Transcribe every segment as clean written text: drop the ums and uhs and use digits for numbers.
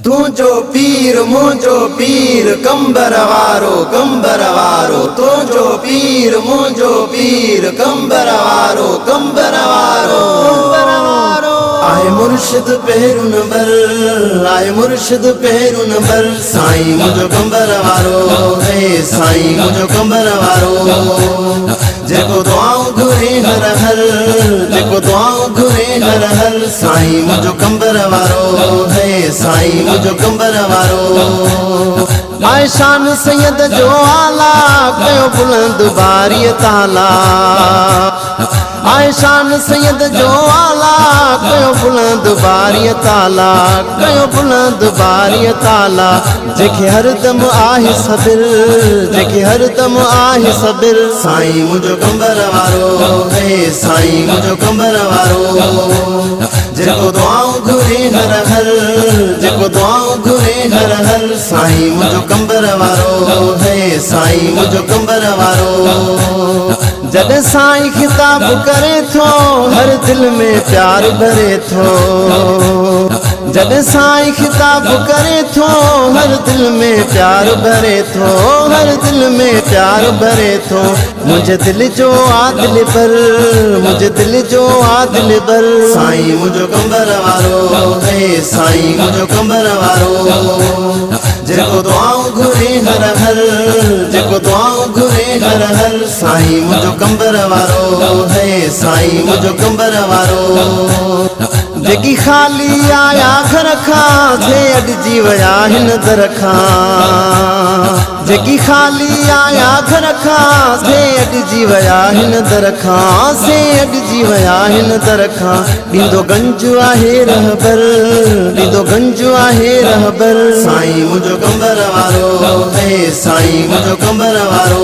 तुझो पीर मुझो पीर कंबर वारो तुझो पीर मुझो पीर कंबर वारो आए मुर्शिद पेरू नंबर आए मुर्शिद पेरू नंबर साईं मुझो कंबर वारो है साईं मुझो कंबर वारो जेको दुआऊं घुरे हर हर जेको दुआऊं घुरे हर हर साईं मुझो कंबर वारो है साईं मुझो कंबर वारो आए शान सैयद जो आला कयो बुलंद बारी ताला आए शान सैयद जो आला कयो बुलंद बारी ताला कयो बुलंद बारी ताला जेके हरदम आहे सबिर जेके हरदम आहे सबिर साईं मुझो कंबर वारो है साईं मुझो कंबर वारो जेको दुआऊं घुरे हर हर जेको दुआऊं घुरे हर हर साईं मुझो कंबर वारो है साईं मुझो कंबर वारो जॾहिं साईं खिताब करे थो हर दिल में प्यार भरे थो जॾहिं साईं खिताब करे थो हर दिल में प्यार भरे थो हर दिल में प्यार भरे थो मुझे दिल जो आदिल पर मुझे दिल जो आदिल पर साईं मुझो कंबर वारो है साईं मुझो कंबर वारो जेको दुआऊं घुरे हर हर जेको दुआऊं घुरे हर हर साईं मुझो कंबर वारो है साईं मुझो कंबर वारो जेकी खाली आया घर खां थे अॾिजी विया हिन दर खां जेकी खाली आया घर खां थे अॾिजी विया हिन दर खां से अॾिजी विया हिन दर खां ॾींदो गंज आहे रहबर ॾींदो गंज आहे रहबर साईं मुझो कंबर वारो है साईं मुझो कंबर वारो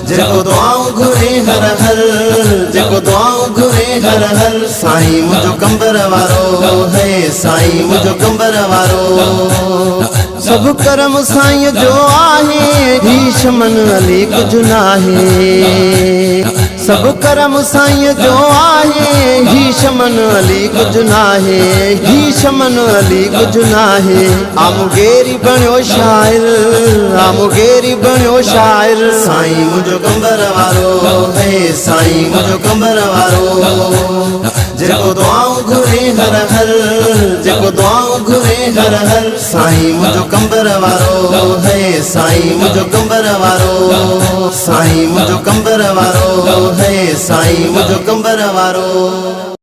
जेको दुआऊं घुरे हर हर जेको दुआऊं घुरे हर हर साईं मुझो कंबर वारो है साईं मुझो कंबर वारो सब करम साईं जो आहे ही शमन अली कुझु नाहे सब करम साईं जो आहे ही शमन अली कुझु नाहे ही शमन अली कुझु नाहे आ मुगेरी बणियो शाइर आ मुगेरी बणियो शाइर साईं मुझो कंबर वारो है साईं मुझो कंबर वारो जेको दुआऊं घुरे हर हर जेको दुआऊं घुरे हर हर साईं मुझो कंबर वारो है साईं मुझो कंबर वारो साईं मुझो कंबर वारो है साईं मुझो कंबर वारो।